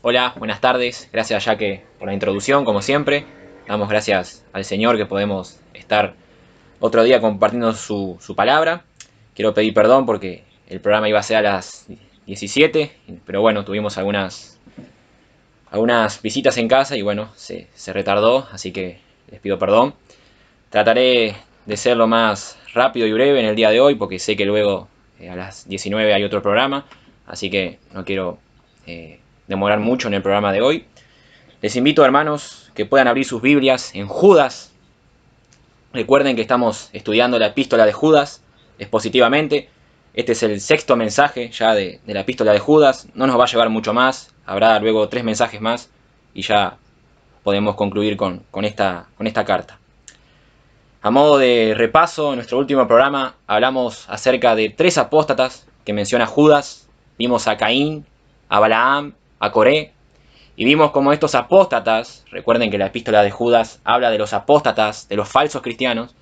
Hola, buenas tardes. Gracias por la introducción, como siempre. Damos gracias al Señor que podemos estar otro día compartiendo su palabra. Quiero pedir perdón porque el programa iba a ser a las 17, pero bueno, tuvimos algunas visitas en casa y bueno, se retardó, así que les pido perdón. Trataré de ser lo más rápido y breve en el día de hoy porque sé que luego a las 19 hay otro programa, así que no quiero demorar mucho en el programa de hoy. Les invito, hermanos, que puedan abrir sus Biblias en Judas. Recuerden que estamos estudiando la epístola de Judas expositivamente. Este es el sexto mensaje ya de la epístola de Judas. No nos va a llevar mucho más. Habrá luego 3 mensajes más y ya podemos concluir con esta carta. A modo de repaso, en nuestro último programa hablamos acerca de 3 apóstatas que menciona Judas. Vimos a Caín, a Balaam, a Coré. Y vimos cómo estos apóstatas, recuerden que la epístola de Judas habla de los apóstatas, de los falsos cristianos,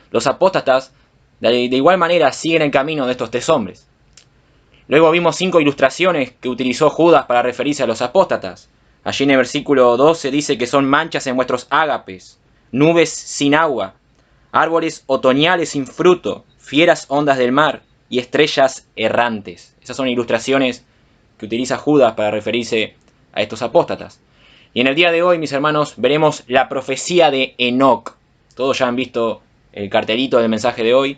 los apóstatas de igual manera siguen el camino de estos 3 hombres. Luego vimos 5 ilustraciones que utilizó Judas para referirse a los apóstatas. Allí en el versículo 12 dice que son manchas en vuestros ágapes, nubes sin agua, árboles otoñales sin fruto, fieras ondas del mar y estrellas errantes. Esas son ilustraciones que utiliza Judas para referirse a estos apóstatas. Y en el día de hoy, mis hermanos, veremos la profecía de Enoc. Todos ya han visto el cartelito del mensaje de hoy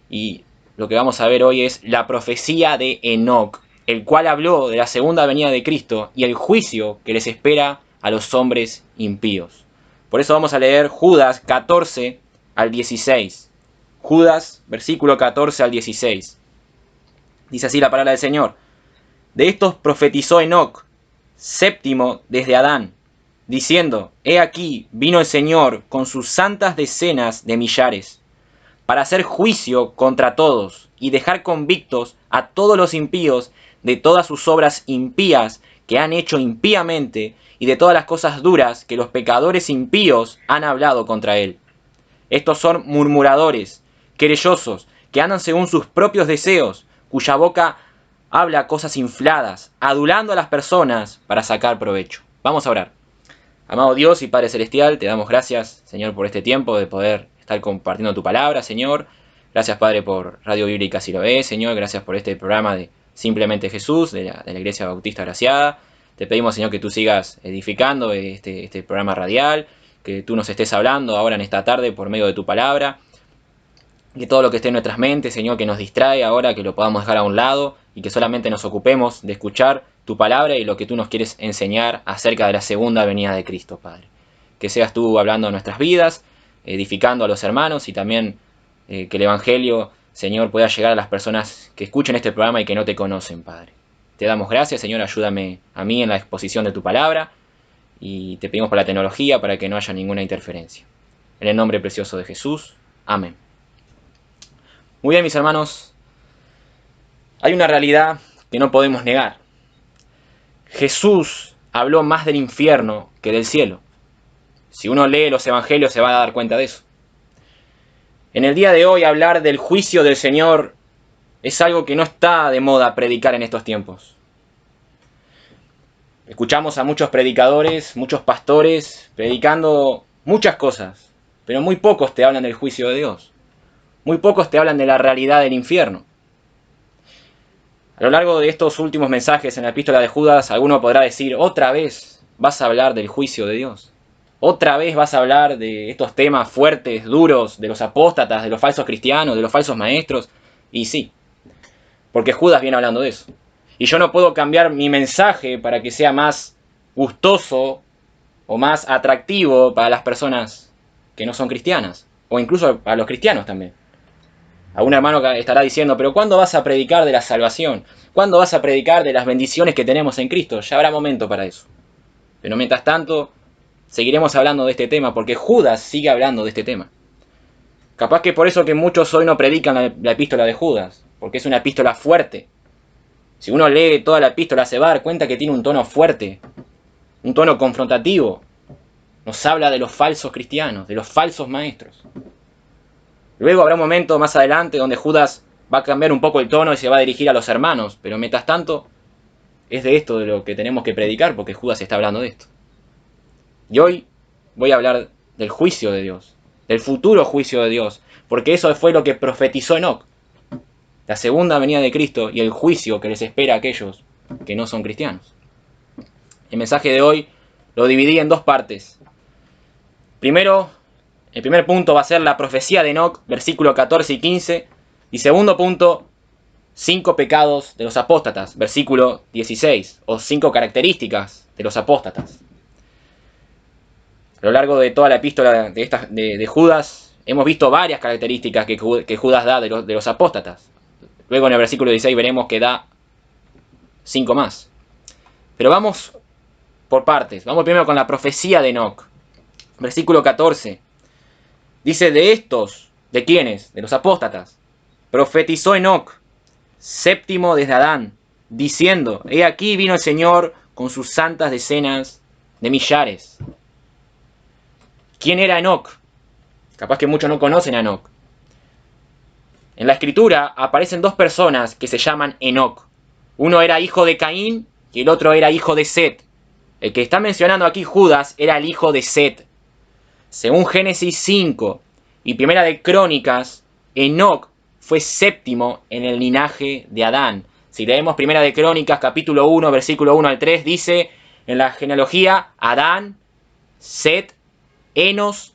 y lo que vamos a ver hoy es la profecía de Enoc, el cual habló de la segunda venida de Cristo y el juicio que les espera a los hombres impíos. Por eso vamos a leer Judas 14 al 16. Judas, versículo 14 al 16. Dice así la palabra del Señor. De estos profetizó Enoc, séptimo desde Adán, diciendo: He aquí vino el Señor con sus santas decenas de millares, para hacer juicio contra todos, y dejar convictos a todos los impíos de todas sus obras impías que han hecho impíamente, y de todas las cosas duras que los pecadores impíos han hablado contra él. Estos son murmuradores, querellosos, que andan según sus propios deseos, cuya boca habla cosas infladas, adulando a las personas para sacar provecho. Vamos a orar. Amado Dios y Padre Celestial, te damos gracias, Señor, por este tiempo de poder estar compartiendo tu palabra, Señor. Gracias, Padre, por Radio Bíblica Siloé, Señor. Gracias por este programa de Simplemente Jesús, de la Iglesia Bautista Graciada. Te pedimos, Señor, que tú sigas edificando este programa radial, que tú nos estés hablando ahora en esta tarde por medio de tu palabra. Que todo lo que esté en nuestras mentes, Señor, que nos distrae ahora, que lo podamos dejar a un lado y que solamente nos ocupemos de escuchar tu palabra y lo que tú nos quieres enseñar acerca de la segunda venida de Cristo, Padre. Que seas tú hablando a nuestras vidas, edificando a los hermanos y también que el Evangelio, Señor, pueda llegar a las personas que escuchen este programa y que no te conocen, Padre. Te damos gracias, Señor, ayúdame a mí en la exposición de tu palabra y te pedimos por la tecnología para que no haya ninguna interferencia. En el nombre precioso de Jesús. Amén. Muy bien, mis hermanos, hay una realidad que no podemos negar. Jesús habló más del infierno que del cielo. Si uno lee los evangelios se va a dar cuenta de eso. En el día de hoy hablar del juicio del Señor es algo que no está de moda predicar en estos tiempos. Escuchamos a muchos predicadores, muchos pastores, predicando muchas cosas, pero muy pocos te hablan del juicio de Dios. Muy pocos te hablan de la realidad del infierno. A lo largo de estos últimos mensajes en la epístola de Judas, alguno podrá decir: otra vez vas a hablar del juicio de Dios. Otra vez vas a hablar de estos temas fuertes, duros, de los apóstatas, de los falsos cristianos, de los falsos maestros. Y sí, porque Judas viene hablando de eso. Y yo no puedo cambiar mi mensaje para que sea más gustoso o más atractivo para las personas que no son cristianas, o incluso para los cristianos también. Algún hermano estará diciendo: pero ¿cuándo vas a predicar de la salvación? ¿Cuándo vas a predicar de las bendiciones que tenemos en Cristo? Ya habrá momento para eso. Pero mientras tanto, seguiremos hablando de este tema, porque Judas sigue hablando de este tema. Capaz que por eso que muchos hoy no predican la epístola de Judas, porque es una epístola fuerte. Si uno lee toda la epístola se va a dar cuenta que tiene un tono fuerte, un tono confrontativo. Nos habla de los falsos cristianos, de los falsos maestros. Luego habrá un momento más adelante donde Judas va a cambiar un poco el tono y se va a dirigir a los hermanos, pero mientras tanto es de esto de lo que tenemos que predicar, porque Judas está hablando de esto. Y hoy voy a hablar del juicio de Dios, del futuro juicio de Dios, porque eso fue lo que profetizó Enoc, la segunda venida de Cristo y el juicio que les espera a aquellos que no son cristianos. El mensaje de hoy lo dividí en dos partes. Primero, el primer punto va a ser la profecía de Enoc, versículos 14 y 15, y segundo punto, 5 pecados de los apóstatas, versículo 16, o 5 características de los apóstatas. A lo largo de toda la epístola de Judas, hemos visto varias características que Judas da de los apóstatas. Luego en el versículo 16 veremos que da 5 más. Pero vamos por partes. Vamos primero con la profecía de Enoc. Versículo 14. Dice, de estos, ¿de quiénes? De los apóstatas. Profetizó Enoc, séptimo desde Adán, diciendo, he aquí vino el Señor con sus santas decenas de millares. ¿Quién era Enoc? Capaz que muchos no conocen a Enoc. En la escritura aparecen dos personas que se llaman Enoc. Uno era hijo de Caín y el otro era hijo de Set. El que está mencionando aquí Judas era el hijo de Set. Según Génesis 5 y Primera de Crónicas, Enoc fue séptimo en el linaje de Adán. Si leemos Primera de Crónicas, capítulo 1, versículo 1 al 3, dice en la genealogía Adán, Set, Enos,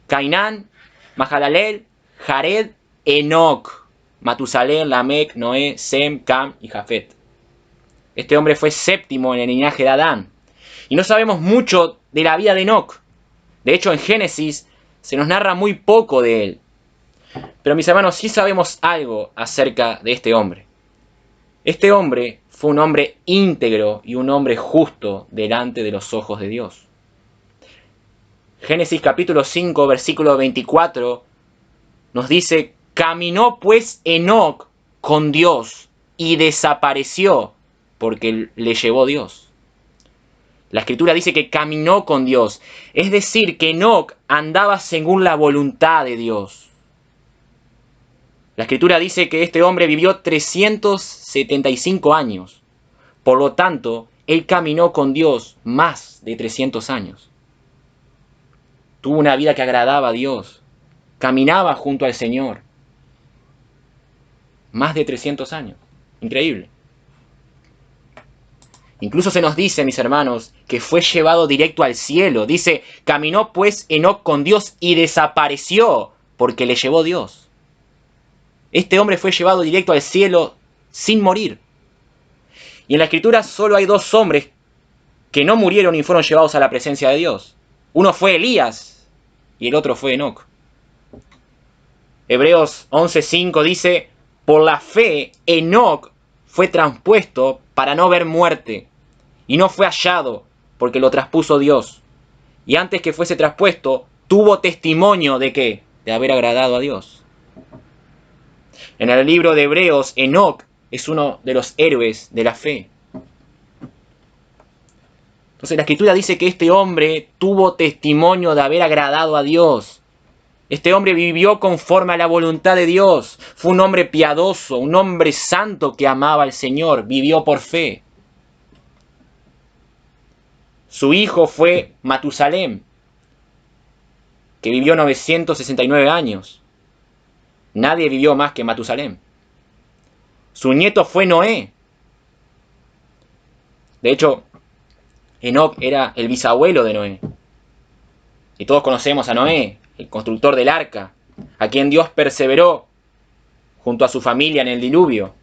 Cainán, Mahalalel, Jared, Enoc, Matusalén, Lamec, Noé, Sem, Cam y Jafet. Este hombre fue séptimo en el linaje de Adán. Y no sabemos mucho de la vida de Enoc. De hecho, en Génesis se nos narra muy poco de él. Pero mis hermanos, sí sabemos algo acerca de este hombre. Este hombre fue un hombre íntegro y un hombre justo delante de los ojos de Dios. Génesis capítulo 5, versículo 24 nos dice, caminó pues Enoc con Dios y desapareció porque le llevó Dios. La escritura dice que caminó con Dios, es decir, que Enoc andaba según la voluntad de Dios. La escritura dice que este hombre vivió 375 años. Por lo tanto, él caminó con Dios más de 300 años. Tuvo una vida que agradaba a Dios. Caminaba junto al Señor. Más de 300 años. Increíble. Incluso se nos dice, mis hermanos, que fue llevado directo al cielo. Dice, caminó pues Enoc con Dios y desapareció porque le llevó Dios. Este hombre fue llevado directo al cielo sin morir. Y en la escritura solo hay dos hombres que no murieron y fueron llevados a la presencia de Dios. Uno fue Elías y el otro fue Enoc. Hebreos 11:5 dice, por la fe Enoc fue traspuesto para no ver muerte y no fue hallado porque lo traspuso Dios. Y antes que fuese traspuesto, tuvo testimonio de ¿qué? De haber agradado a Dios. En el libro de Hebreos, Enoc es uno de los héroes de la fe. Entonces la escritura dice que este hombre tuvo testimonio de haber agradado a Dios. Este hombre vivió conforme a la voluntad de Dios. Fue un hombre piadoso, un hombre santo que amaba al Señor. Vivió por fe. Su hijo fue Matusalén, que vivió 969 años. Nadie vivió más que Matusalén. Su nieto fue Noé. De hecho, Enoc era el bisabuelo de Noé. Y todos conocemos a Noé, el constructor del arca, a quien Dios perseveró junto a su familia en el diluvio.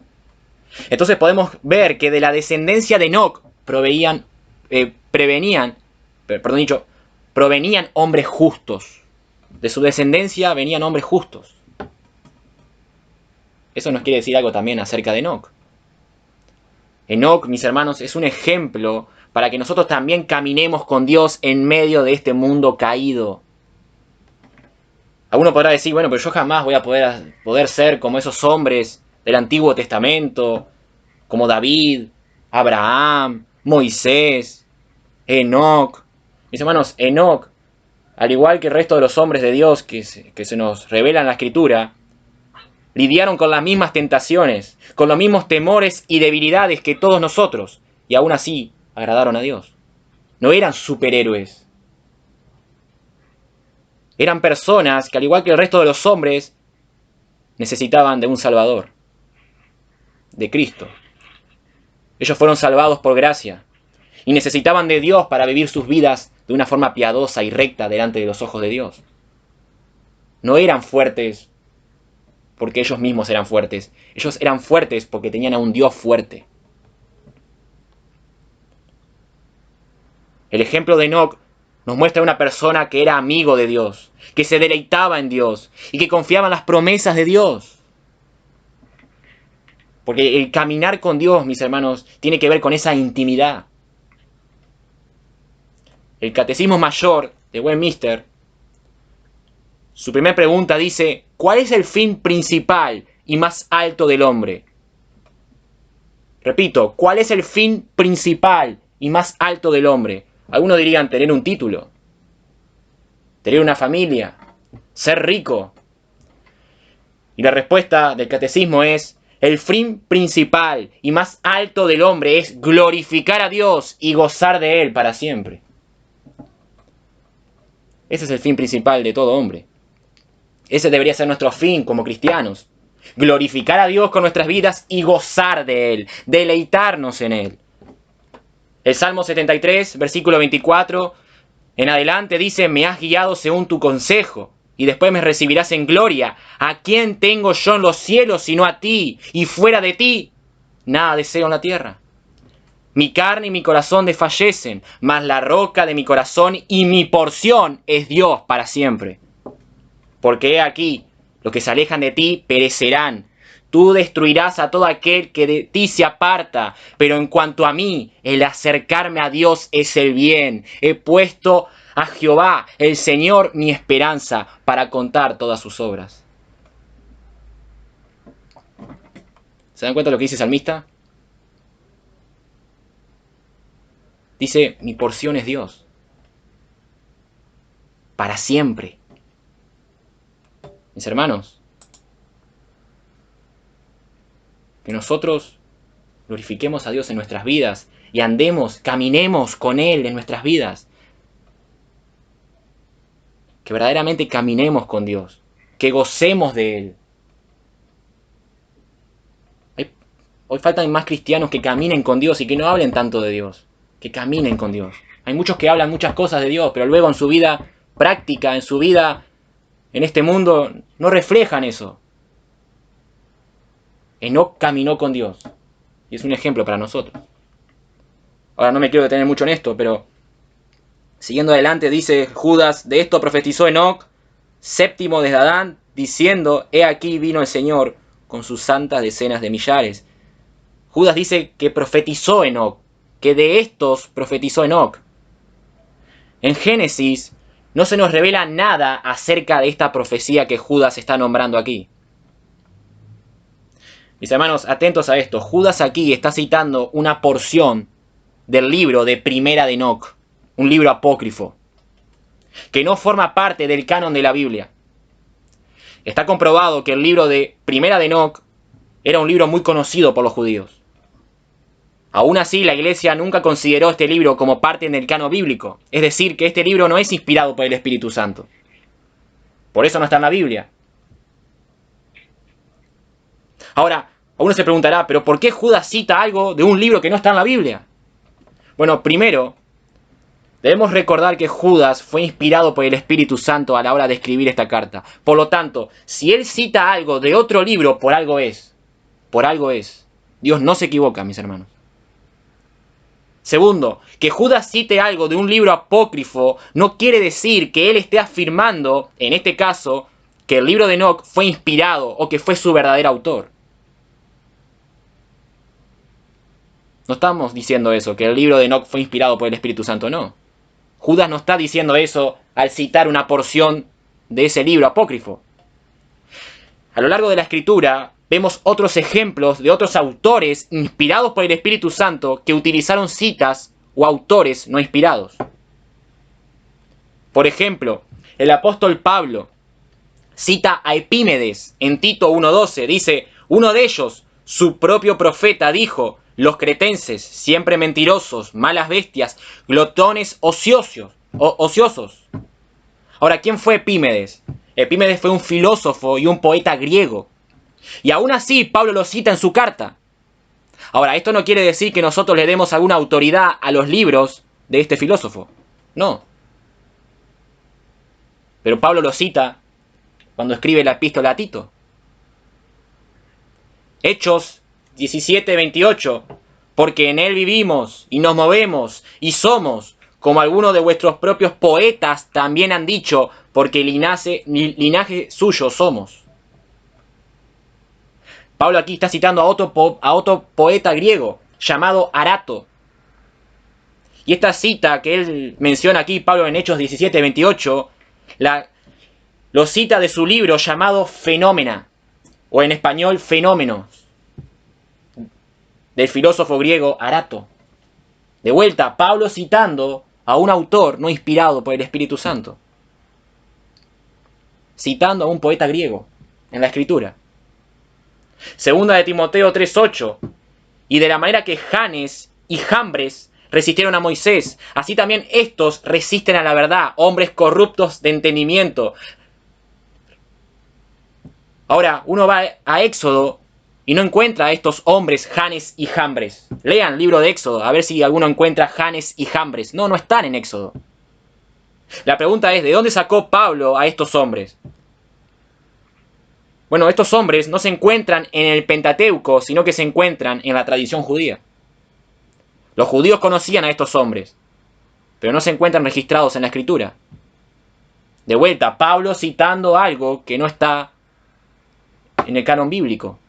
Entonces podemos ver que de la descendencia de Enoc provenían hombres justos. De su descendencia venían hombres justos. Eso nos quiere decir algo también acerca de Enoc. Enoc, mis hermanos, es un ejemplo para que nosotros también caminemos con Dios en medio de este mundo caído. Alguno podrá decir, bueno, pero yo jamás voy a poder ser como esos hombres del Antiguo Testamento, como David, Abraham, Moisés, Enoc. Mis hermanos, Enoc, al igual que el resto de los hombres de Dios que se nos revelan en la Escritura, lidiaron con las mismas tentaciones, con los mismos temores y debilidades que todos nosotros, y aún así agradaron a Dios. No eran superhéroes. Eran personas que, al igual que el resto de los hombres, necesitaban de un Salvador, de Cristo. Ellos fueron salvados por gracia y necesitaban de Dios para vivir sus vidas de una forma piadosa y recta delante de los ojos de Dios. No eran fuertes porque ellos mismos eran fuertes. Ellos eran fuertes porque tenían a un Dios fuerte. El ejemplo de Enoc nos muestra una persona que era amigo de Dios, que se deleitaba en Dios y que confiaba en las promesas de Dios. Porque el caminar con Dios, mis hermanos, tiene que ver con esa intimidad. El Catecismo Mayor de Westminster, su primera pregunta dice: ¿cuál es el fin principal y más alto del hombre? Repito, ¿cuál es el fin principal y más alto del hombre? Algunos dirían tener un título, tener una familia, ser rico. Y la respuesta del Catecismo es: el fin principal y más alto del hombre es glorificar a Dios y gozar de Él para siempre. Ese es el fin principal de todo hombre. Ese debería ser nuestro fin como cristianos. Glorificar a Dios con nuestras vidas y gozar de Él, deleitarnos en Él. El Salmo 73, versículo 24, en adelante dice: me has guiado según tu consejo, y después me recibirás en gloria. ¿A quién tengo yo en los cielos sino a ti? Y fuera de ti, nada deseo en la tierra. Mi carne y mi corazón desfallecen, mas la roca de mi corazón y mi porción es Dios para siempre. Porque he aquí, los que se alejan de ti perecerán. Tú destruirás a todo aquel que de ti se aparta. Pero en cuanto a mí, el acercarme a Dios es el bien. He puesto a Jehová, el Señor, mi esperanza, para contar todas sus obras. ¿Se dan cuenta de lo que dice el salmista? Dice: mi porción es Dios. Para siempre. Mis hermanos, que nosotros glorifiquemos a Dios en nuestras vidas y andemos, caminemos con Él en nuestras vidas. Que verdaderamente caminemos con Dios, que gocemos de Él. Hoy faltan más cristianos que caminen con Dios y que no hablen tanto de Dios, que caminen con Dios. Hay muchos que hablan muchas cosas de Dios, pero luego en su vida práctica, en su vida en este mundo, no reflejan eso. Enoc caminó con Dios y es un ejemplo para nosotros. Ahora no me quiero detener mucho en esto, pero siguiendo adelante dice Judas: de esto profetizó Enoc, séptimo desde Adán, diciendo: he aquí vino el Señor con sus santas decenas de millares. Judas dice que profetizó Enoc, que de estos profetizó Enoc. En Génesis no se nos revela nada acerca de esta profecía que Judas está nombrando aquí. Mis hermanos, atentos a esto. Judas aquí está citando una porción del libro de Primera de Enoc, un libro apócrifo, que no forma parte del canon de la Biblia. Está comprobado que el libro de Primera de Enoc era un libro muy conocido por los judíos. Aún así, la Iglesia nunca consideró este libro como parte del canon bíblico. Es decir, que este libro no es inspirado por el Espíritu Santo. Por eso no está en la Biblia. Ahora, uno se preguntará: ¿pero por qué Judas cita algo de un libro que no está en la Biblia? Bueno, primero, debemos recordar que Judas fue inspirado por el Espíritu Santo a la hora de escribir esta carta. Por lo tanto, si él cita algo de otro libro, por algo es. Por algo es. Dios no se equivoca, mis hermanos. Segundo, que Judas cite algo de un libro apócrifo no quiere decir que él esté afirmando, en este caso, que el libro de Enoc fue inspirado o que fue su verdadero autor. No estamos diciendo eso, que el libro de Enoc fue inspirado por el Espíritu Santo, no. Judas no está diciendo eso al citar una porción de ese libro apócrifo. A lo largo de la Escritura vemos otros ejemplos de otros autores inspirados por el Espíritu Santo que utilizaron citas o autores no inspirados. Por ejemplo, el apóstol Pablo cita a Epímenes en Tito 1:12. Dice, uno de ellos, su propio profeta, dijo, los cretenses, siempre mentirosos, malas bestias, glotones ociosos. Ahora, ¿quién fue Epímenes? Epímenes fue un filósofo y un poeta griego. Y aún así, Pablo lo cita en su carta. Ahora, esto no quiere decir que nosotros le demos alguna autoridad a los libros de este filósofo. No. Pero Pablo lo cita cuando escribe la epístola a Tito. Hechos 17:28. Porque en él vivimos y nos movemos y somos, como algunos de vuestros propios poetas también han dicho, porque linaje suyo somos. Pablo aquí está citando a otro poeta griego llamado Arato. Y esta cita que él menciona aquí, Pablo, en Hechos 17:28, lo cita de su libro llamado Fenómena, o en español Fenómenos, del filósofo griego Arato. De vuelta, Pablo citando a un autor no inspirado por el Espíritu Santo. Citando a un poeta griego en la Escritura. Segunda de Timoteo 3:8. Y de la manera que Janes y Jambres resistieron a Moisés, así también estos resisten a la verdad, hombres corruptos de entendimiento. Ahora, uno va a Éxodo y no encuentra a estos hombres Janes y Jambres. Lean el libro de Éxodo, a ver si alguno encuentra Janes y Jambres. No están en Éxodo. La pregunta es, ¿de dónde sacó Pablo a estos hombres? Bueno, estos hombres no se encuentran en el Pentateuco, sino que se encuentran en la tradición judía. Los judíos conocían a estos hombres, pero no se encuentran registrados en la Escritura. De vuelta, Pablo citando algo que no está en el canon bíblico.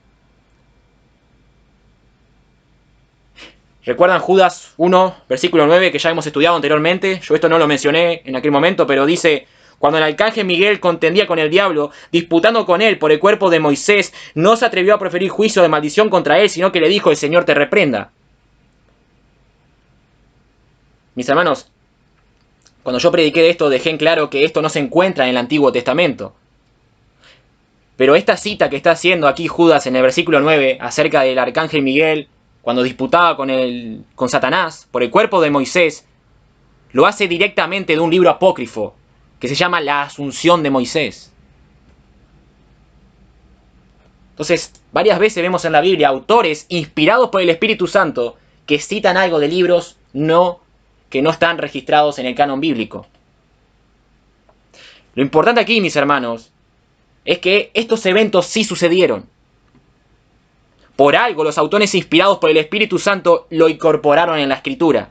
¿Recuerdan Judas 1, versículo 9, que ya hemos estudiado anteriormente? Yo esto no lo mencioné en aquel momento, pero dice, cuando el arcángel Miguel contendía con el diablo, disputando con él por el cuerpo de Moisés, no se atrevió a proferir juicio de maldición contra él, sino que le dijo, el Señor te reprenda. Mis hermanos, cuando yo prediqué de esto, dejé en claro que esto no se encuentra en el Antiguo Testamento. Pero esta cita que está haciendo aquí Judas en el versículo 9, acerca del arcángel Miguel, cuando disputaba con Satanás por el cuerpo de Moisés, lo hace directamente de un libro apócrifo, que se llama La Asunción de Moisés. Entonces, varias veces vemos en la Biblia autores inspirados por el Espíritu Santo que citan algo de libros que no están registrados en el canon bíblico. Lo importante aquí, mis hermanos, es que estos eventos sí sucedieron. Por algo, los autores inspirados por el Espíritu Santo lo incorporaron en la Escritura.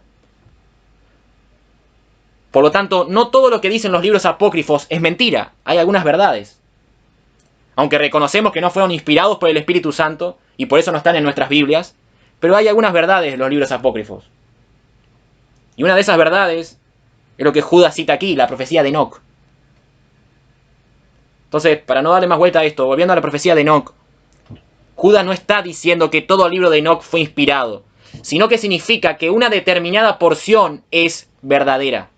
Por lo tanto, no todo lo que dicen los libros apócrifos es mentira. Hay algunas verdades. Aunque reconocemos que no fueron inspirados por el Espíritu Santo y por eso no están en nuestras Biblias, pero hay algunas verdades en los libros apócrifos. Y una de esas verdades es lo que Judas cita aquí, la profecía de Enoc. Entonces, para no darle más vuelta a esto, volviendo a la profecía de Enoc, Judas no está diciendo que todo el libro de Enoc fue inspirado, sino que significa que una determinada porción es verdadera.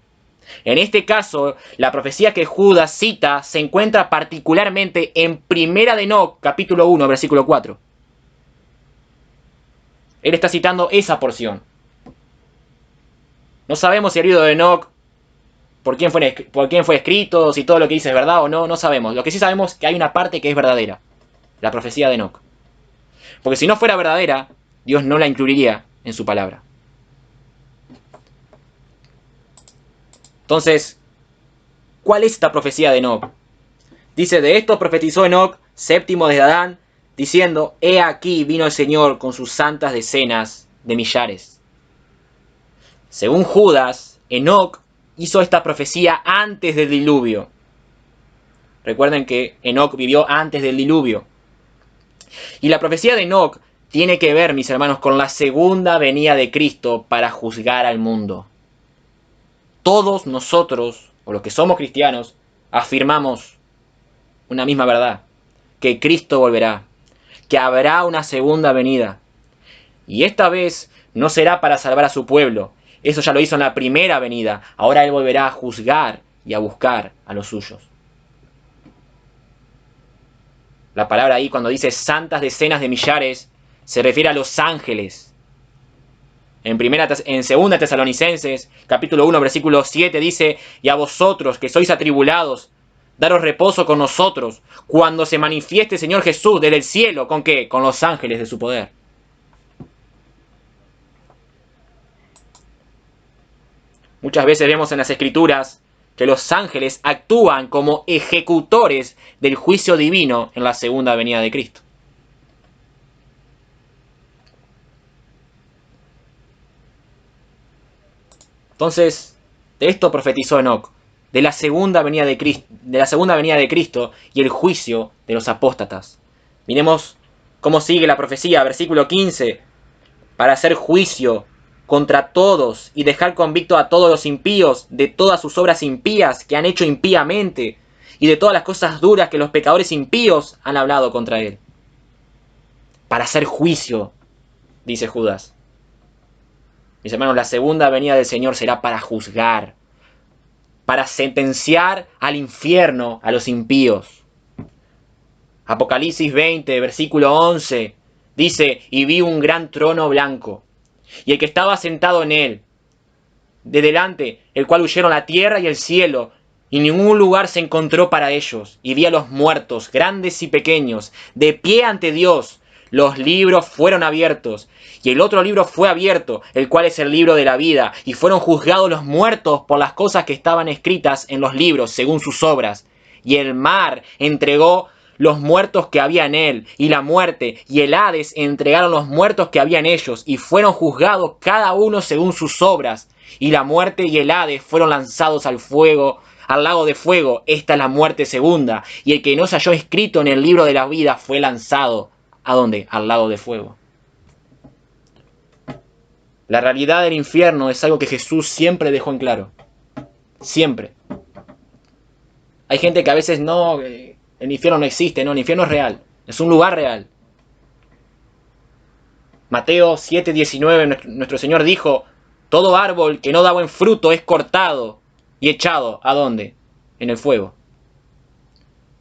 En este caso, la profecía que Judas cita se encuentra particularmente en Primera de Enoc, capítulo 1, versículo 4. Él está citando esa porción. No sabemos si el libro de Enoc, por quién fue escrito, si todo lo que dice es verdad o no, no sabemos. Lo que sí sabemos es que hay una parte que es verdadera, la profecía de Enoc. Porque si no fuera verdadera, Dios no la incluiría en su palabra. Entonces, ¿cuál es esta profecía de Enoc? Dice, de esto profetizó Enoc, séptimo desde Adán, diciendo, he aquí vino el Señor con sus santas decenas de millares. Según Judas, Enoc hizo esta profecía antes del diluvio. Recuerden que Enoc vivió antes del diluvio. Y la profecía de Enoc tiene que ver, mis hermanos, con la segunda venida de Cristo para juzgar al mundo. Todos nosotros, o los que somos cristianos, afirmamos una misma verdad, que Cristo volverá, que habrá una segunda venida. Y esta vez no será para salvar a su pueblo, eso ya lo hizo en la primera venida, ahora Él volverá a juzgar y a buscar a los suyos. La palabra ahí cuando dice santas decenas de millares se refiere a los ángeles. En 2 Tesalonicenses, capítulo 1, versículo 7 dice, y a vosotros que sois atribulados, daros reposo con nosotros, cuando se manifieste Señor Jesús desde el cielo, ¿con qué? Con los ángeles de su poder. Muchas veces vemos en las Escrituras que los ángeles actúan como ejecutores del juicio divino en la segunda venida de Cristo. Entonces, de esto profetizó Enoc, de la segunda venida de Cristo y el juicio de los apóstatas. Miremos cómo sigue la profecía, versículo 15, para hacer juicio contra todos y dejar convicto a todos los impíos de todas sus obras impías que han hecho impíamente y de todas las cosas duras que los pecadores impíos han hablado contra él. Para hacer juicio, dice Judas. Mis hermanos, la segunda venida del Señor será para juzgar, para sentenciar al infierno a los impíos. Apocalipsis 20, versículo 11, dice, y vi un gran trono blanco, y el que estaba sentado en él, de delante, el cual huyeron la tierra y el cielo, y ningún lugar se encontró para ellos. Y vi a los muertos, grandes y pequeños, de pie ante Dios. Los libros fueron abiertos, y el otro libro fue abierto, el cual es el libro de la vida, y fueron juzgados los muertos por las cosas que estaban escritas en los libros, según sus obras. Y el mar entregó los muertos que había en él, y la muerte y el Hades entregaron los muertos que había en ellos, y fueron juzgados cada uno según sus obras. Y la muerte y el Hades fueron lanzados al fuego, al lago de fuego. Esta es la muerte segunda. Y el que no se halló escrito en el libro de la vida fue lanzado. ¿A dónde? Al lago de fuego. La realidad del infierno es algo que Jesús siempre dejó en claro. Siempre. Hay gente que a veces no, el infierno no existe, no, el infierno es real. Es un lugar real. Mateo 7:19, nuestro Señor dijo, todo árbol que no da buen fruto es cortado y echado, ¿a dónde? En el fuego.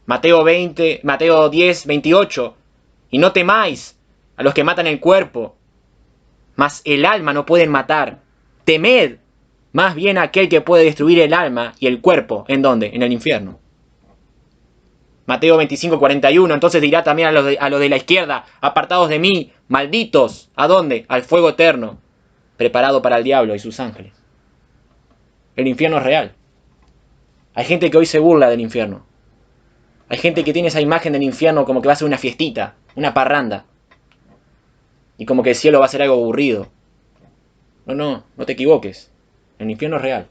Mateo 10:28, y no temáis a los que matan el cuerpo, mas el alma no pueden matar. Temed más bien a aquel que puede destruir el alma y el cuerpo. ¿En dónde? En el infierno. Mateo 25:41, entonces dirá también a los de la izquierda, apartados de mí, malditos, ¿a dónde? Al fuego eterno, preparado para el diablo y sus ángeles. El infierno es real. Hay gente que hoy se burla del infierno. Hay gente que tiene esa imagen del infierno como que va a ser una fiestita, una parranda. Y como que el cielo va a ser algo aburrido. No te equivoques. El infierno es real.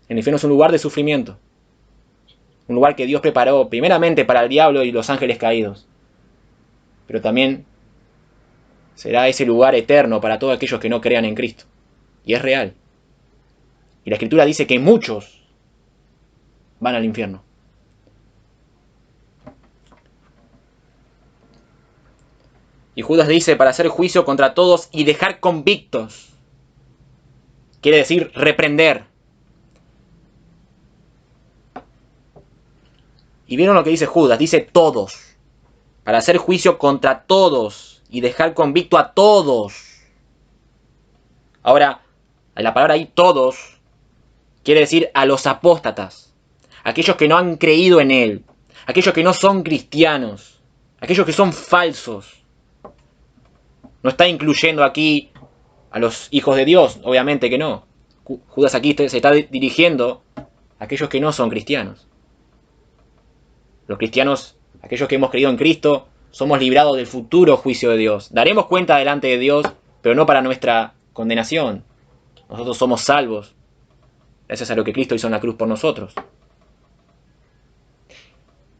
El infierno es un lugar de sufrimiento. Un lugar que Dios preparó primeramente para el diablo y los ángeles caídos. Pero también será ese lugar eterno para todos aquellos que no crean en Cristo. Y es real. Y la Escritura dice que muchos van al infierno. Y Judas dice, para hacer juicio contra todos y dejar convictos. Quiere decir reprender. Y vieron lo que dice Judas, dice todos. Para hacer juicio contra todos y dejar convicto a todos. Ahora, la palabra ahí todos quiere decir a los apóstatas. Aquellos que no han creído en él. Aquellos que no son cristianos. Aquellos que son falsos. No está incluyendo aquí a los hijos de Dios, obviamente que no. Judas aquí se está dirigiendo a aquellos que no son cristianos. Los cristianos, aquellos que hemos creído en Cristo, somos librados del futuro juicio de Dios. Daremos cuenta delante de Dios, pero no para nuestra condenación. Nosotros somos salvos gracias a lo que Cristo hizo en la cruz por nosotros.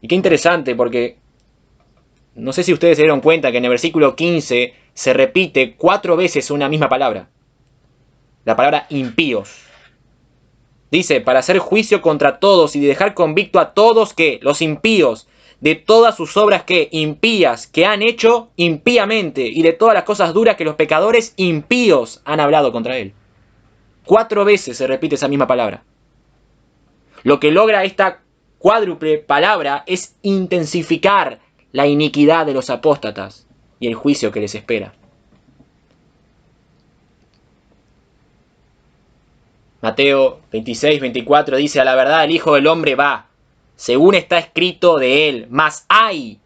Y qué interesante, porque no sé si ustedes se dieron cuenta que en el versículo 15 se repite 4 veces una misma palabra. La palabra impíos. Dice, para hacer juicio contra todos y dejar convicto a todos que los impíos, de todas sus obras que impías, que han hecho impíamente, y de todas las cosas duras que los pecadores impíos han hablado contra él. 4 veces se repite esa misma palabra. Lo que logra esta cuádruple palabra es intensificar la iniquidad de los apóstatas y el juicio que les espera. Mateo 26, 24 dice: a la verdad el Hijo del Hombre va, según está escrito de él, mas ay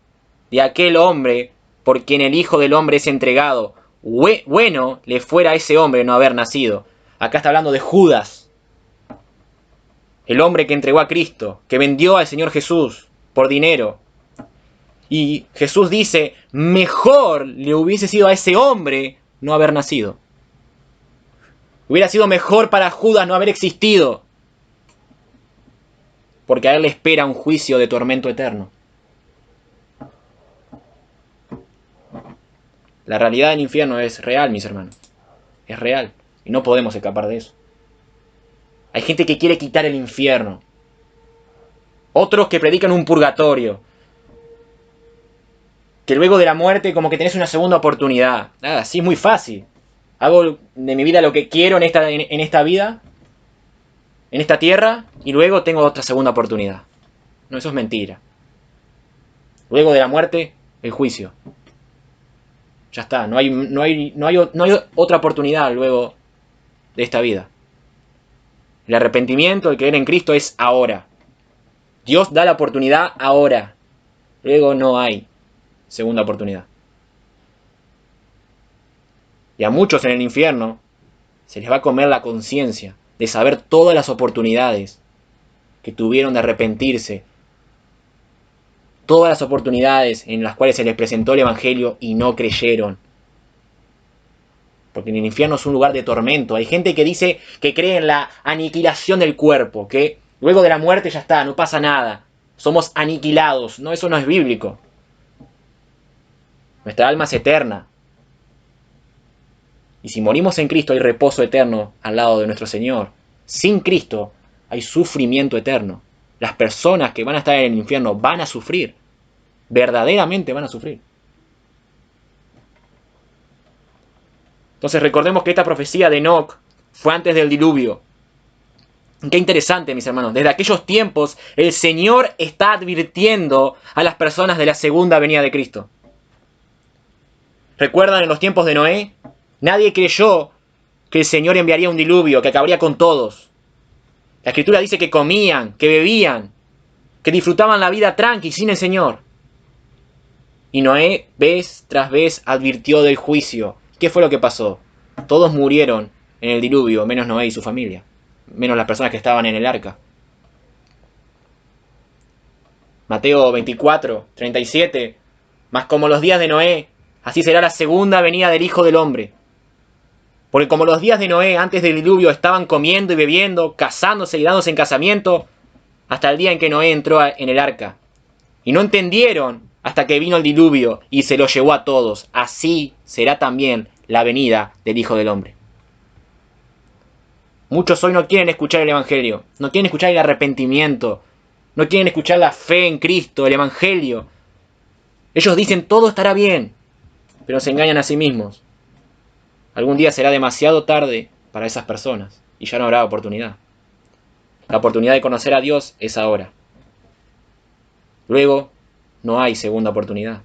de aquel hombre por quien el Hijo del Hombre es entregado. Bueno le fuera a ese hombre no haber nacido. Acá está hablando de Judas, el hombre que entregó a Cristo, que vendió al Señor Jesús por dinero. Y Jesús dice: mejor le hubiese sido a ese hombre no haber nacido. Hubiera sido mejor para Judas no haber existido, porque a él le espera un juicio de tormento eterno. La realidad del infierno es real, mis hermanos. Es real. Y no podemos escapar de eso. Hay gente que quiere quitar el infierno. Otros que predican un purgatorio. Que luego de la muerte como que tenés una segunda oportunidad. Nada, así es muy fácil. Hago de mi vida lo que quiero en esta vida, en esta tierra, y luego tengo otra segunda oportunidad. No, eso es mentira. Luego de la muerte, el juicio. Ya está, no hay otra oportunidad luego de esta vida. El arrepentimiento, el creer en Cristo es ahora. Dios da la oportunidad ahora. Luego no hay segunda oportunidad. Y a muchos en el infierno se les va a comer la conciencia de saber todas las oportunidades que tuvieron de arrepentirse. Todas las oportunidades en las cuales se les presentó el Evangelio y no creyeron. Porque en el infierno es un lugar de tormento. Hay gente que dice que cree en la aniquilación del cuerpo, que luego de la muerte ya está, no pasa nada. Somos aniquilados. No, eso no es bíblico. Nuestra alma es eterna. Y si morimos en Cristo hay reposo eterno al lado de nuestro Señor. Sin Cristo hay sufrimiento eterno. Las personas que van a estar en el infierno van a sufrir. Verdaderamente van a sufrir. Entonces recordemos que esta profecía de Enoc fue antes del diluvio. Qué interesante, mis hermanos. Desde aquellos tiempos el Señor está advirtiendo a las personas de la segunda venida de Cristo. ¿Recuerdan en los tiempos de Noé? Nadie creyó que el Señor enviaría un diluvio, que acabaría con todos. La Escritura dice que comían, que bebían, que disfrutaban la vida tranqui, sin el Señor. Y Noé, vez tras vez, advirtió del juicio. ¿Qué fue lo que pasó? Todos murieron en el diluvio, menos Noé y su familia. Menos las personas que estaban en el arca. Mateo 24, 37. Mas como los días de Noé, así será la segunda venida del Hijo del Hombre. Porque como los días de Noé antes del diluvio estaban comiendo y bebiendo, casándose y dándose en casamiento, hasta el día en que Noé entró en el arca. Y no entendieron hasta que vino el diluvio y se lo llevó a todos. Así será también la venida del Hijo del Hombre. Muchos hoy no quieren escuchar el Evangelio, no quieren escuchar el arrepentimiento, no quieren escuchar la fe en Cristo, el Evangelio. Ellos dicen todo estará bien, pero se engañan a sí mismos. Algún día será demasiado tarde para esas personas y ya no habrá oportunidad. La oportunidad de conocer a Dios es ahora. Luego no hay segunda oportunidad.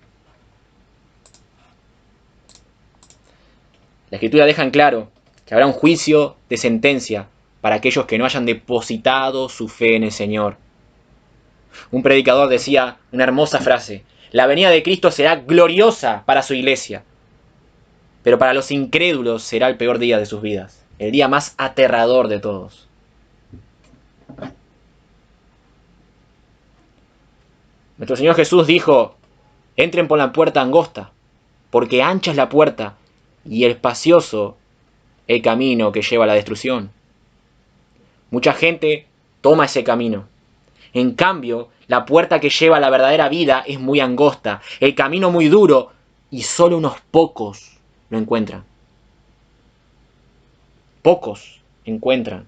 La Escritura deja en claro que habrá un juicio de sentencia para aquellos que no hayan depositado su fe en el Señor. Un predicador decía una hermosa frase: la venida de Cristo será gloriosa para su iglesia, pero para los incrédulos será el peor día de sus vidas, el día más aterrador de todos. Nuestro Señor Jesús dijo: entren por la puerta angosta, porque ancha es la puerta y espacioso el camino que lleva a la destrucción. Mucha gente toma ese camino. En cambio, la puerta que lleva a la verdadera vida es muy angosta, el camino muy duro, y solo unos pocos lo encuentran. Pocos encuentran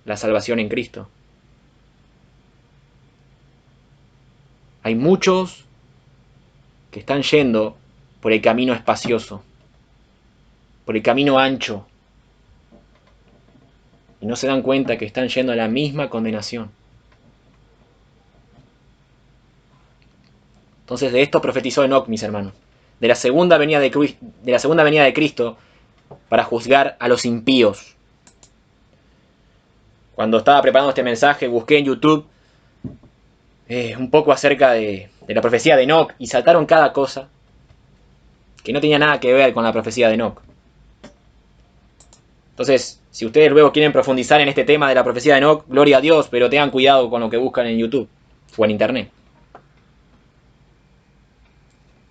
la salvación en Cristo. Hay muchos que están yendo por el camino espacioso, por el camino ancho, y no se dan cuenta que están yendo a la misma condenación. Entonces de esto profetizó Enoc, mis hermanos. De la segunda venida de Cristo para juzgar a los impíos. Cuando estaba preparando este mensaje, busqué en YouTube un poco acerca de la profecía de Enoc y saltaron cada cosa que no tenía nada que ver con la profecía de Enoc. Entonces, si ustedes luego quieren profundizar en este tema de la profecía de Enoc, gloria a Dios, pero tengan cuidado con lo que buscan en YouTube o en Internet.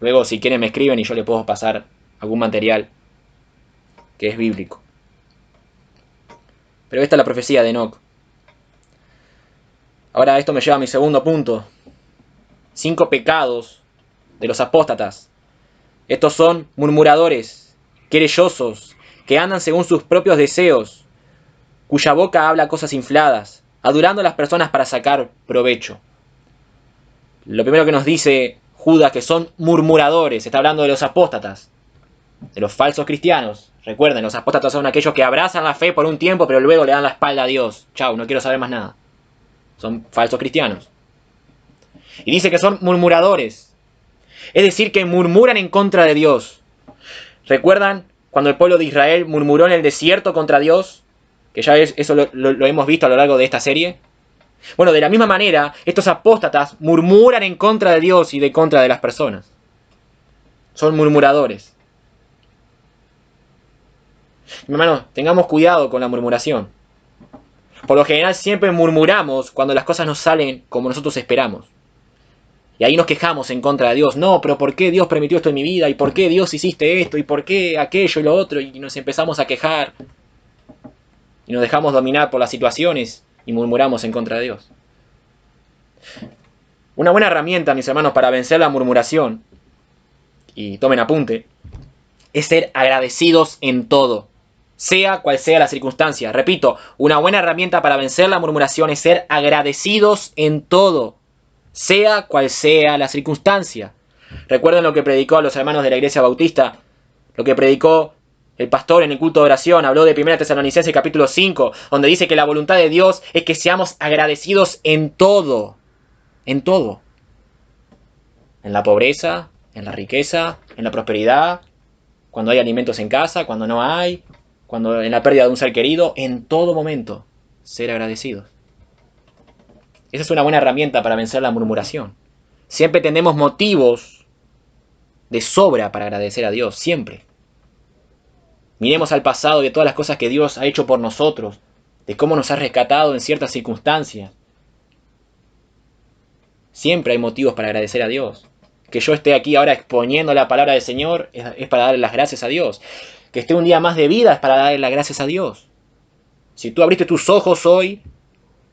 Luego, si quieren, me escriben y yo les puedo pasar algún material que es bíblico. Pero esta es la profecía de Enoc. Ahora esto me lleva a mi segundo punto. 5 pecados de los apóstatas. Estos son murmuradores, querellosos, que andan según sus propios deseos, cuya boca habla cosas infladas, adulando a las personas para sacar provecho. Lo primero que nos dice Judas que son murmuradores, está hablando de los apóstatas, de los falsos cristianos. Recuerden, los apóstatas son aquellos que abrazan la fe por un tiempo, pero luego le dan la espalda a Dios. Chau, no quiero saber más nada. Son falsos cristianos. Y dice que son murmuradores, es decir, que murmuran en contra de Dios. ¿Recuerdan cuando el pueblo de Israel murmuró en el desierto contra Dios? Que ya eso lo hemos visto a lo largo de esta serie. Bueno, de la misma manera, estos apóstatas murmuran en contra de Dios y de contra de las personas. Son murmuradores. Mi hermano, tengamos cuidado con la murmuración. Por lo general siempre murmuramos cuando las cosas no salen como nosotros esperamos. Y ahí nos quejamos en contra de Dios. No, pero ¿por qué Dios permitió esto en mi vida? ¿Y por qué Dios hiciste esto? ¿Y por qué aquello y lo otro? Y nos empezamos a quejar. Y nos dejamos dominar por las situaciones y murmuramos en contra de Dios. Una buena herramienta, mis hermanos, para vencer la murmuración, y tomen apunte, es ser agradecidos en todo, sea cual sea la circunstancia. Repito, una buena herramienta para vencer la murmuración es ser agradecidos en todo, sea cual sea la circunstancia. Recuerden lo que predicó a los hermanos de la Iglesia Bautista, lo que predicó el pastor en el culto de oración. Habló de 1 Tesalonicenses capítulo 5, donde dice que la voluntad de Dios es que seamos agradecidos en todo. En todo. En la pobreza, en la riqueza, en la prosperidad, cuando hay alimentos en casa, cuando no hay, cuando en la pérdida de un ser querido, en todo momento, ser agradecidos. Esa es una buena herramienta para vencer la murmuración. Siempre tenemos motivos de sobra para agradecer a Dios, siempre. Miremos al pasado de todas las cosas que Dios ha hecho por nosotros, de cómo nos ha rescatado en ciertas circunstancias. Siempre hay motivos para agradecer a Dios. Que yo esté aquí ahora exponiendo la palabra del Señor es para darle las gracias a Dios. Que esté un día más de vida es para darle las gracias a Dios. Si tú abriste tus ojos hoy,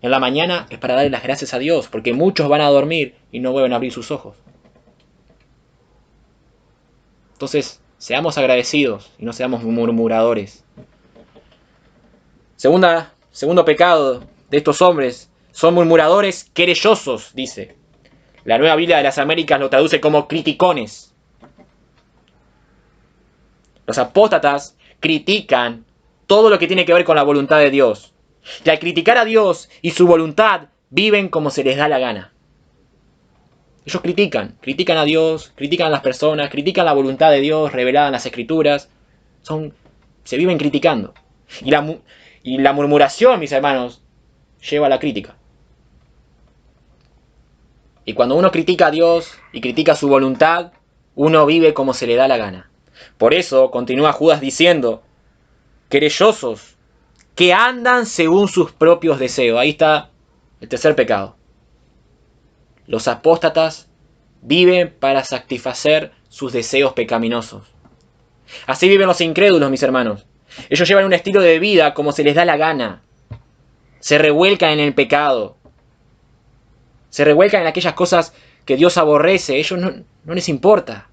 en la mañana, es para darle las gracias a Dios. Porque muchos van a dormir y no vuelven a abrir sus ojos. Entonces, seamos agradecidos y no seamos murmuradores. Segundo pecado de estos hombres, son murmuradores querellosos, dice. La Nueva Biblia de las Américas lo traduce como criticones. Los apóstatas critican todo lo que tiene que ver con la voluntad de Dios. Y al criticar a Dios y su voluntad, viven como se les da la gana. Ellos critican a Dios, critican a las personas, critican la voluntad de Dios revelada en las Escrituras. Se viven criticando. Y la murmuración, mis hermanos, lleva a la crítica. Y cuando uno critica a Dios y critica su voluntad, uno vive como se le da la gana. Por eso continúa Judas diciendo, querellosos, que andan según sus propios deseos. Ahí está el tercer pecado. Los apóstatas viven para satisfacer sus deseos pecaminosos. Así viven los incrédulos, mis hermanos. Ellos llevan un estilo de vida como se les da la gana. Se revuelcan en el pecado. Se revuelcan en aquellas cosas que Dios aborrece. Ellos no les importa.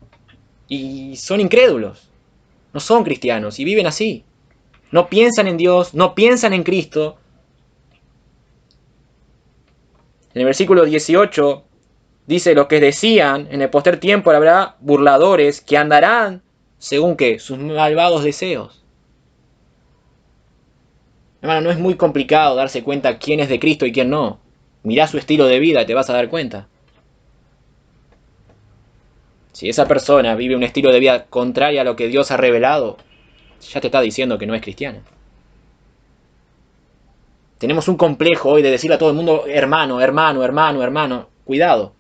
Y son incrédulos. No son cristianos y viven así. No piensan en Dios, no piensan en Cristo. En el versículo 18 dice, lo que decían, en el postrer tiempo habrá burladores que andarán según ¿qué? Sus malvados deseos. Hermano, no es muy complicado darse cuenta quién es de Cristo y quién no. Mirá su estilo de vida y te vas a dar cuenta. Si esa persona vive un estilo de vida contrario a lo que Dios ha revelado, ya te está diciendo que no es cristiano. Tenemos un complejo hoy de decirle a todo el mundo hermano, hermano, hermano, hermano. Cuidado.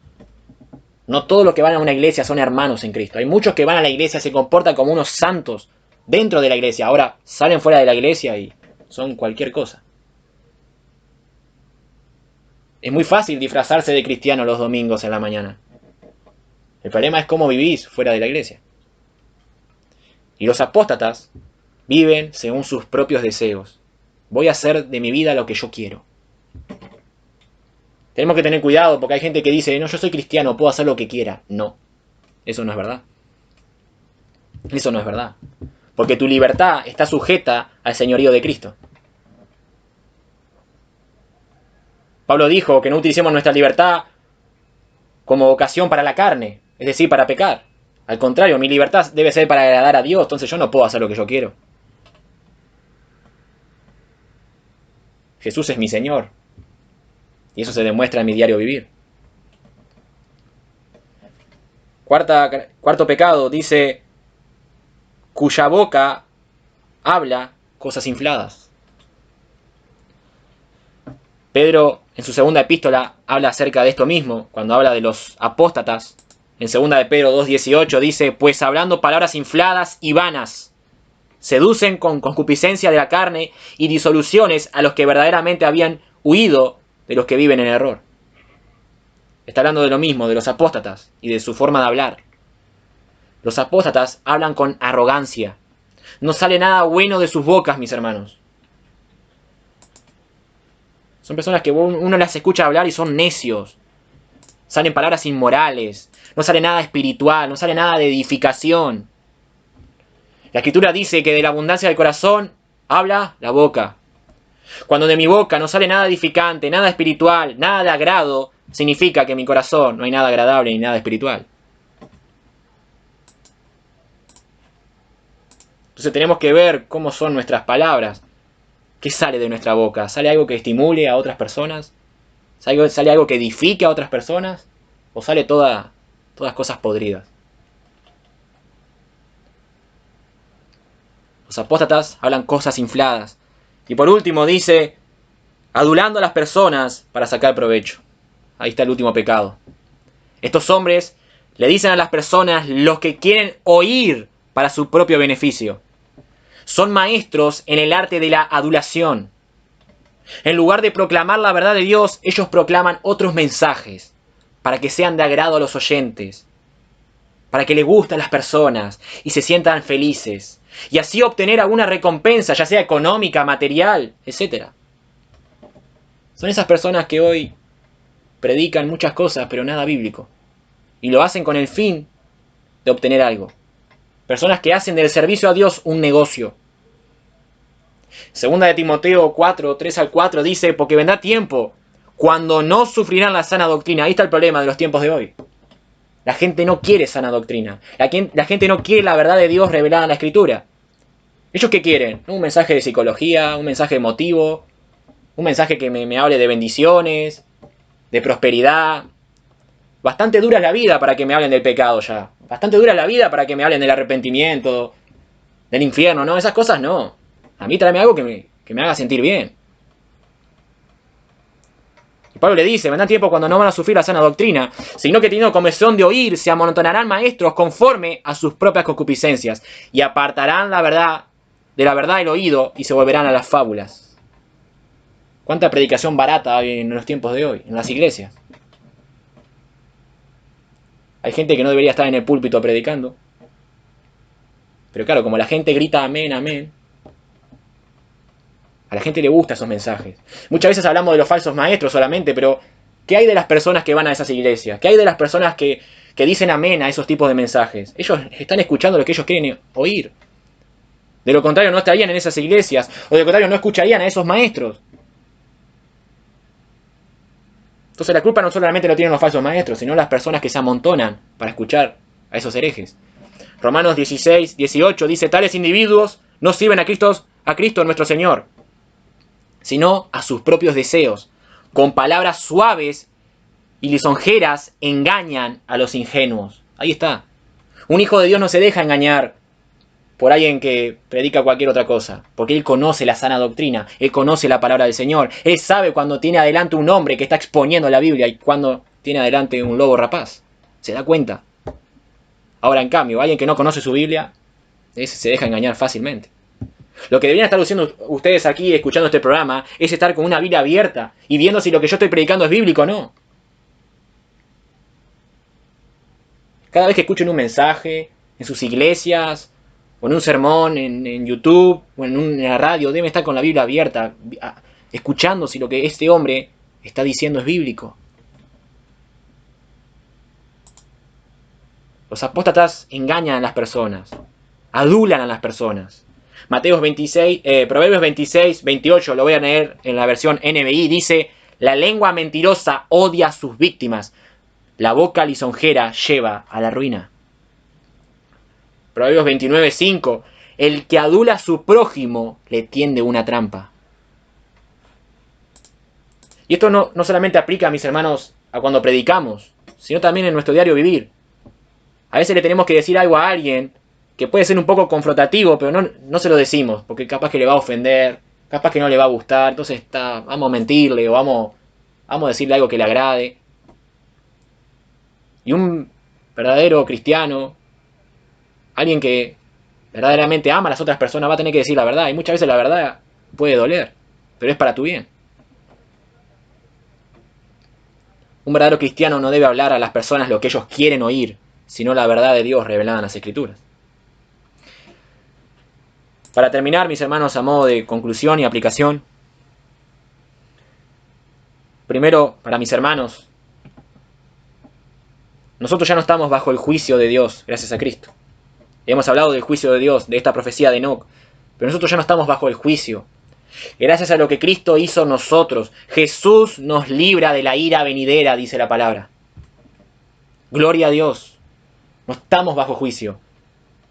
No todos los que van a una iglesia son hermanos en Cristo. Hay muchos que van a la iglesia y se comportan como unos santos dentro de la iglesia. Ahora salen fuera de la iglesia y son cualquier cosa. Es muy fácil disfrazarse de cristiano los domingos en la mañana. El problema es cómo vivís fuera de la iglesia. Y los apóstatas viven según sus propios deseos. Voy a hacer de mi vida lo que yo quiero. Tenemos que tener cuidado porque hay gente que dice, no, yo soy cristiano, puedo hacer lo que quiera. No, eso no es verdad. Eso no es verdad. Porque tu libertad está sujeta al señorío de Cristo. Pablo dijo que no utilicemos nuestra libertad como ocasión para la carne, es decir, para pecar. Al contrario, mi libertad debe ser para agradar a Dios, entonces yo no puedo hacer lo que yo quiero. Jesús es mi Señor. Y eso se demuestra en mi diario vivir. Cuarto pecado, dice, cuya boca habla cosas infladas. Pedro, en su segunda epístola, habla acerca de esto mismo, cuando habla de los apóstatas. En segunda de Pedro 2:18 dice, pues hablando palabras infladas y vanas, seducen con concupiscencia de la carne y disoluciones a los que verdaderamente habían huido de los que viven en error. Está hablando de lo mismo, de los apóstatas y de su forma de hablar. Los apóstatas hablan con arrogancia. No sale nada bueno de sus bocas, mis hermanos. Son personas que uno las escucha hablar y son necios. Salen palabras inmorales. No sale nada espiritual, no sale nada de edificación. La Escritura dice que de la abundancia del corazón habla la boca. Cuando de mi boca no sale nada edificante, nada espiritual, nada de agrado, significa que en mi corazón no hay nada agradable ni nada espiritual. Entonces tenemos que ver cómo son nuestras palabras. ¿Qué sale de nuestra boca? ¿Sale algo que estimule a otras personas? ¿Sale algo que edifique a otras personas? ¿O sale todas cosas podridas? Los apóstatas hablan cosas infladas. Y por último dice, adulando a las personas para sacar provecho. Ahí está el último pecado. Estos hombres le dicen a las personas lo que quieren oír para su propio beneficio. Son maestros en el arte de la adulación. En lugar de proclamar la verdad de Dios, ellos proclaman otros mensajes para que sean de agrado a los oyentes, para que les gusten a las personas y se sientan felices, y así obtener alguna recompensa, ya sea económica, material, etc. Son esas personas que hoy predican muchas cosas, pero nada bíblico, y lo hacen con el fin de obtener algo. Personas que hacen del servicio a Dios un negocio. Segunda de Timoteo 4, 3 al 4 dice, porque vendrá tiempo cuando no sufrirán la sana doctrina. Ahí está el problema de los tiempos de hoy. La gente no quiere sana doctrina. La gente no quiere la verdad de Dios revelada en la Escritura. ¿Ellos qué quieren? Un mensaje de psicología, un mensaje emotivo, un mensaje que me hable de bendiciones, de prosperidad. Bastante dura es la vida para que me hablen del pecado ya. Bastante dura es la vida para que me hablen del arrepentimiento, del infierno, ¿no? Esas cosas no. A mí tráeme algo que me haga sentir bien. Y Pablo le dice, vendrá tiempo cuando no van a sufrir la sana doctrina, sino que teniendo comezón de oír, se amontonarán maestros conforme a sus propias concupiscencias, y apartarán la verdad de la verdad el oído, y se volverán a las fábulas. ¿Cuánta predicación barata hay en los tiempos de hoy, en las iglesias? Hay gente que no debería estar en el púlpito predicando. Pero claro, como la gente grita amén, amén, a la gente le gustan esos mensajes. Muchas veces hablamos de los falsos maestros solamente, pero ¿qué hay de las personas que van a esas iglesias? ¿Qué hay de las personas que dicen amén a esos tipos de mensajes? Ellos están escuchando lo que ellos quieren oír. De lo contrario no estarían en esas iglesias, o de lo contrario no escucharían a esos maestros. Entonces la culpa no solamente lo tienen los falsos maestros, sino las personas que se amontonan para escuchar a esos herejes. Romanos 16, 18 dice, tales individuos no sirven a Cristo nuestro Señor, sino a sus propios deseos. Con palabras suaves y lisonjeras engañan a los ingenuos. Ahí está. Un hijo de Dios no se deja engañar por alguien que predica cualquier otra cosa, porque él conoce la sana doctrina, él conoce la palabra del Señor, él sabe cuando tiene adelante un hombre que está exponiendo la Biblia y cuando tiene adelante un lobo rapaz, se da cuenta. Ahora, en cambio, alguien que no conoce su Biblia, ese se deja engañar fácilmente. Lo que deberían estar haciendo ustedes aquí, escuchando este programa, es estar con una Biblia abierta y viendo si lo que yo estoy predicando es bíblico o no. Cada vez que escuchen un mensaje en sus iglesias, o en un sermón en YouTube, o en la radio, deben estar con la Biblia abierta, escuchando si lo que este hombre está diciendo es bíblico. Los apóstatas engañan a las personas, adulan a las personas. Proverbios 26, 28, lo voy a leer en la versión NBI, dice: la lengua mentirosa odia a sus víctimas, la boca lisonjera lleva a la ruina. Proverbios 29, 5, el que adula a su prójimo le tiende una trampa. Y esto no solamente aplica, mis hermanos, a cuando predicamos, sino también en nuestro diario vivir. A veces le tenemos que decir algo a alguien que puede ser un poco confrontativo, pero no se lo decimos, porque capaz que le va a ofender, capaz que no le va a gustar, entonces vamos a mentirle o vamos a decirle algo que le agrade. Y un verdadero cristiano, alguien que verdaderamente ama a las otras personas, va a tener que decir la verdad, y muchas veces la verdad puede doler, pero es para tu bien. Un verdadero cristiano no debe hablar a las personas lo que ellos quieren oír, sino la verdad de Dios revelada en las Escrituras. Para terminar, mis hermanos, a modo de conclusión y aplicación, primero, para mis hermanos, nosotros ya no estamos bajo el juicio de Dios, gracias a Cristo. Hemos hablado del juicio de Dios, de esta profecía de Enoc, pero nosotros ya no estamos bajo el juicio. Gracias a lo que Cristo hizo nosotros, Jesús nos libra de la ira venidera, dice la palabra. Gloria a Dios. No estamos bajo juicio.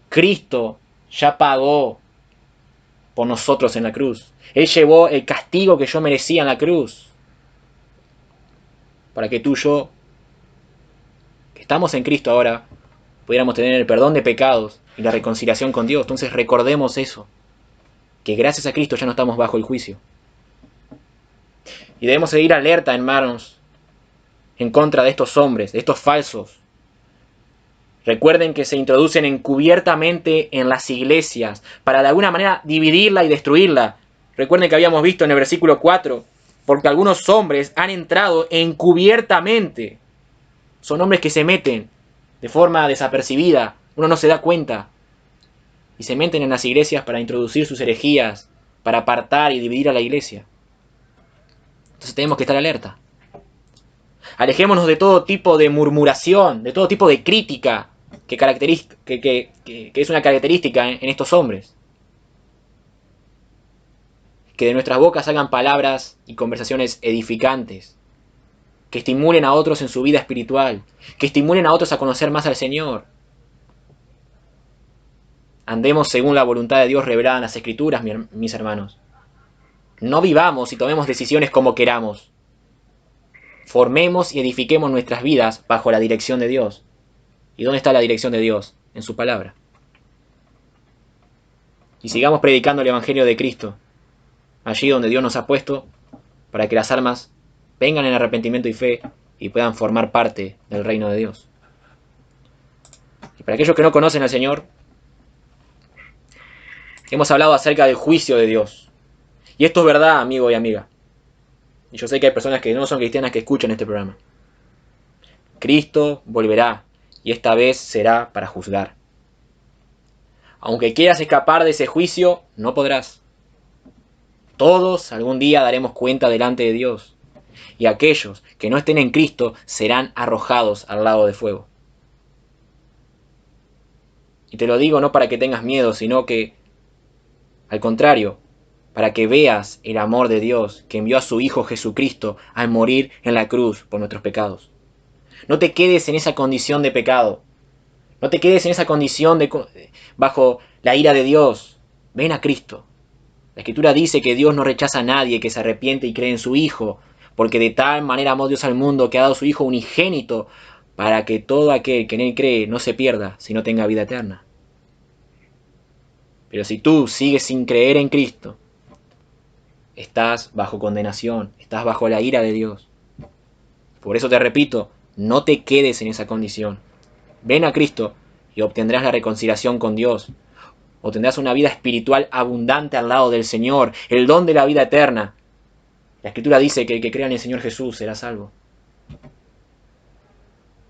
Cristo ya pagó por nosotros en la cruz. Él llevó el castigo que yo merecía en la cruz. Para que tú y yo, que estamos en Cristo ahora, pudiéramos tener el perdón de pecados y la reconciliación con Dios. Entonces recordemos eso, que gracias a Cristo ya no estamos bajo el juicio. Y debemos seguir alerta, hermanos, en contra de estos hombres, de estos falsos. Recuerden que se introducen encubiertamente en las iglesias para de alguna manera dividirla y destruirla. Recuerden que habíamos visto en el versículo 4, porque algunos hombres han entrado encubiertamente. Son hombres que se meten de forma desapercibida, uno no se da cuenta, y se meten en las iglesias para introducir sus herejías, para apartar y dividir a la iglesia. Entonces tenemos que estar alerta. Alejémonos de todo tipo de murmuración, de todo tipo de crítica que es una característica en estos hombres. Que de nuestras bocas salgan palabras y conversaciones edificantes, que estimulen a otros en su vida espiritual, que estimulen a otros a conocer más al Señor. Andemos según la voluntad de Dios revelada en las Escrituras, mis hermanos. No vivamos y tomemos decisiones como queramos. Formemos y edifiquemos nuestras vidas bajo la dirección de Dios. ¿Y dónde está la dirección de Dios? En su palabra. Y sigamos predicando el Evangelio de Cristo, allí donde Dios nos ha puesto, para que las almas vengan en arrepentimiento y fe y puedan formar parte del reino de Dios. Y para aquellos que no conocen al Señor, hemos hablado acerca del juicio de Dios. Y esto es verdad, amigo y amiga. Y yo sé que hay personas que no son cristianas que escuchan este programa. Cristo volverá, y esta vez será para juzgar. Aunque quieras escapar de ese juicio, no podrás. Todos algún día daremos cuenta delante de Dios, y aquellos que no estén en Cristo serán arrojados al lago de fuego. Y te lo digo no para que tengas miedo, sino que, al contrario, para que veas el amor de Dios que envió a su Hijo Jesucristo al morir en la cruz por nuestros pecados. No te quedes en esa condición de pecado. No te quedes en esa condición bajo la ira de Dios. Ven a Cristo. La Escritura dice que Dios no rechaza a nadie que se arrepiente y cree en su Hijo, porque de tal manera amó Dios al mundo que ha dado a su Hijo unigénito, para que todo aquel que en Él cree no se pierda, sino tenga vida eterna. Pero si tú sigues sin creer en Cristo, estás bajo condenación, estás bajo la ira de Dios. Por eso te repito, no te quedes en esa condición. Ven a Cristo y obtendrás la reconciliación con Dios. Obtendrás una vida espiritual abundante al lado del Señor, el don de la vida eterna. La Escritura dice que el que crea en el Señor Jesús será salvo.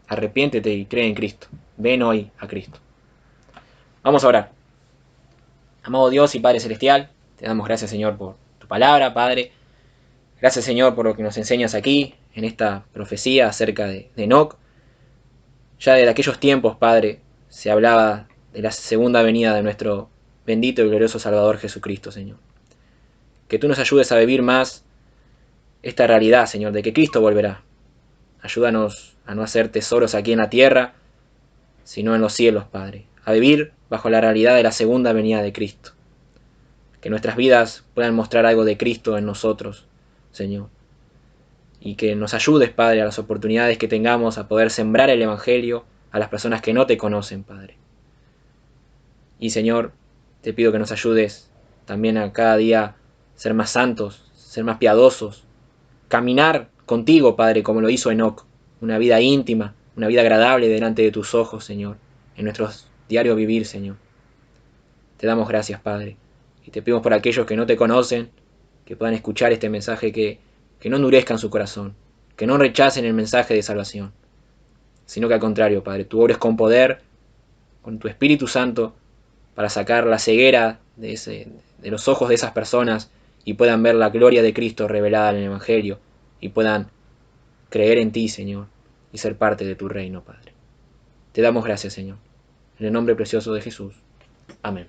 Arrepiéntete y cree en Cristo. Ven hoy a Cristo. Vamos a orar. Amado Dios y Padre Celestial, te damos gracias, Señor, por tu palabra, Padre. Gracias, Señor, por lo que nos enseñas aquí, en esta profecía acerca de Enoc. Ya desde aquellos tiempos, Padre, se hablaba de la segunda venida de nuestro bendito y glorioso Salvador Jesucristo, Señor. Que tú nos ayudes a vivir más esta realidad, Señor, de que Cristo volverá. Ayúdanos a no hacer tesoros aquí en la tierra, sino en los cielos, Padre. A vivir bajo la realidad de la segunda venida de Cristo. Que nuestras vidas puedan mostrar algo de Cristo en nosotros, Señor. Y que nos ayudes, Padre, a las oportunidades que tengamos a poder sembrar el Evangelio a las personas que no te conocen, Padre. Y, Señor, te pido que nos ayudes también a cada día ser más santos, ser más piadosos, caminar contigo, Padre, como lo hizo Enoc, una vida íntima, una vida agradable delante de tus ojos, Señor, en nuestro diario vivir, Señor. Te damos gracias, Padre, y te pedimos por aquellos que no te conocen, que puedan escuchar este mensaje, que no endurezcan su corazón, que no rechacen el mensaje de salvación, sino que al contrario, Padre, tú obres con poder, con tu Espíritu Santo, para sacar la ceguera de los ojos de esas personas y puedan ver la gloria de Cristo revelada en el Evangelio y puedan creer en ti, Señor, y ser parte de tu reino, Padre. Te damos gracias, Señor. En el nombre precioso de Jesús. Amén.